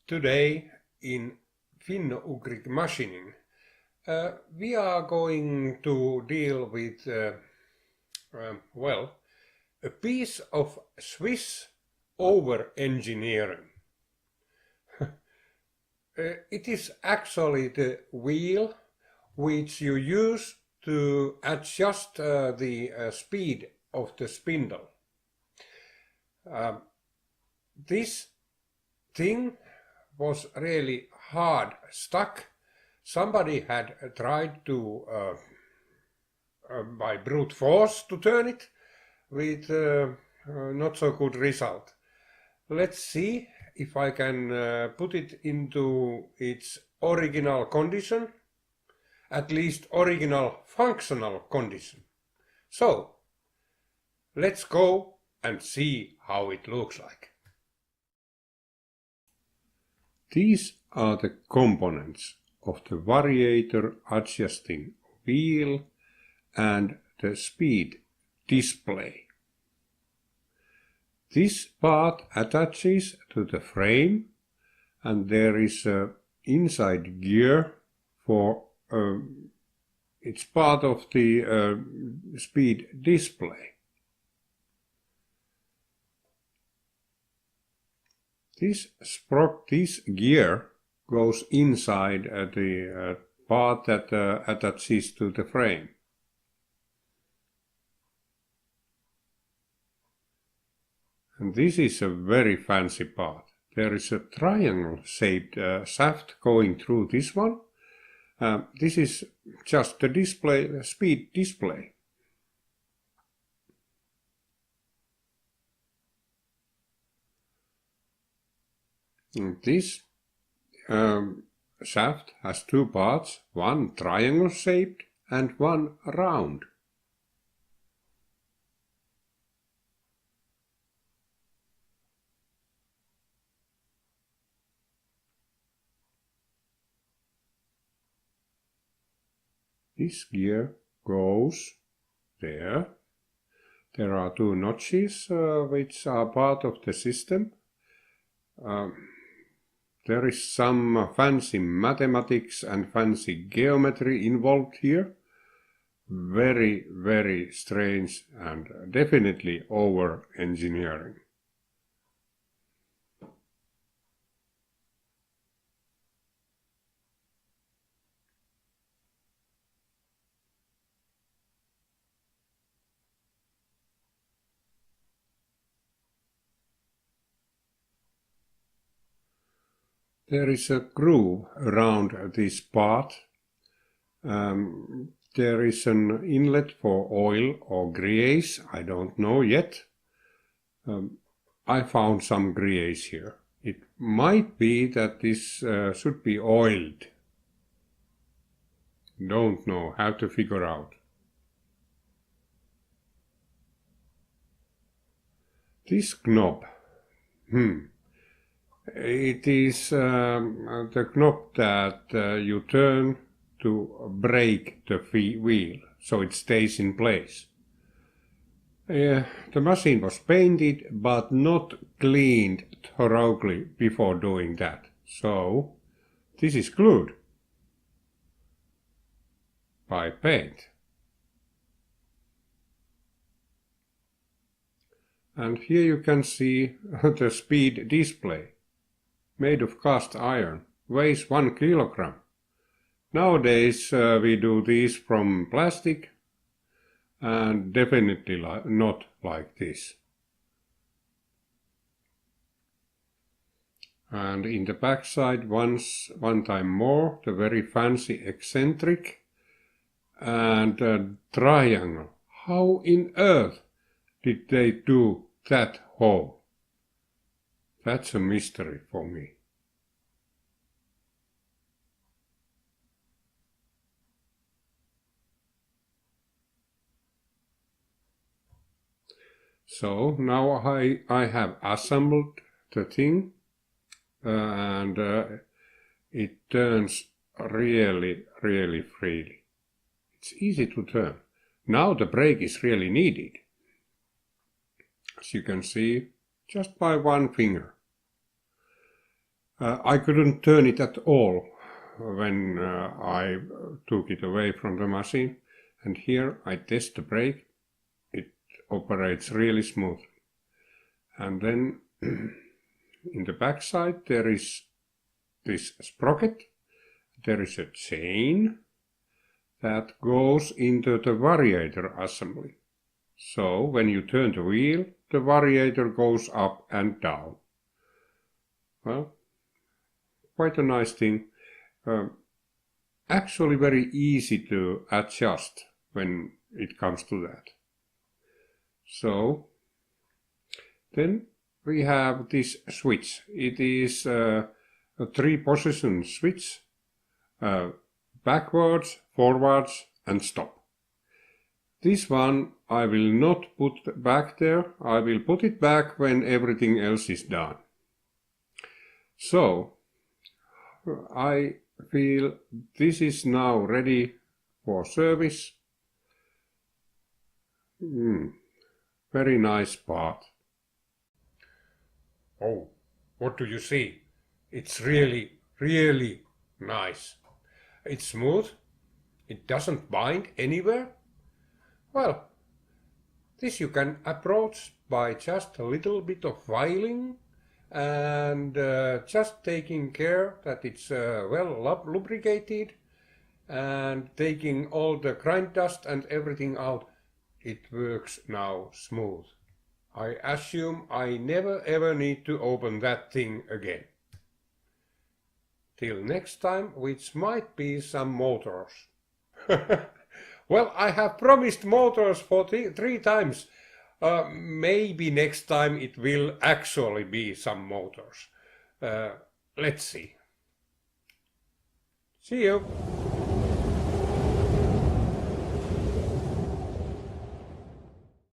Today in Finno-Ugric machining we are going to deal with a piece of Swiss over-engineering. It is actually the wheel which you use to adjust the speed of the spindle. This thing was really hard stuck. Somebody had tried to by brute force to turn it with not so good result. Let's see if I can put it into its original condition, at least original functional condition. So let's go and see how it looks like. These are the components of the variator adjusting wheel and the speed display. This part attaches to the frame, and there is an inside gear for it's part of the speed display. This gear goes inside the part that attaches to the frame. And this is a very fancy part. There is a triangle-shaped shaft going through this one. This is just the display, speed display. And this shaft has two parts, one triangle-shaped and one round. This gear goes there. There are two notches which are part of the system. There is some fancy mathematics and fancy geometry involved here. Very, very strange and definitely over-engineering. There is a groove around this part. There is an inlet for oil or grease, I don't know yet. I found some grease here. It might be that this should be oiled. Don't know, have to figure out. This knob. It is the knob that you turn to brake the wheel, so it stays in place. The machine was painted, but not cleaned thoroughly before doing that. So this is glued by paint. And here you can see the speed display. Made of cast iron, weighs 1 kilogram. Nowadays we do these from plastic, and definitely not like this. And in the back side one time more, the very fancy eccentric and triangle. How in earth did they do that hole? That's a mystery for me. So now I have assembled the thing and it turns really, really freely. It's easy to turn. Now the brake is really needed. As you can see, just by one finger. I couldn't turn it at all when I took it away from the machine. And here I test the brake. It operates really smooth. And then in the back side there is this sprocket. There is a chain that goes into the variator assembly. So when you turn the wheel, the variator goes up and down. Well, quite a nice thing. Actually very easy to adjust when it comes to that. So then we have this switch. It is a 3-position switch. Backwards, forwards and stop. This one I will not put back there. I will put it back when everything else is done. So I feel this is now ready for service. Very nice part. Oh, what do you see? It's really, really nice. It's smooth. It doesn't bind anywhere. Well, this you can approach by just a little bit of filing and just taking care that it's well lubricated and taking all the grind dust and everything out. It works now smooth. I assume I never ever need to open that thing again. Till next time, which might be some motors. Well, I have promised motors for 3 times. Maybe next time it will actually be some motors. Let's see. See you.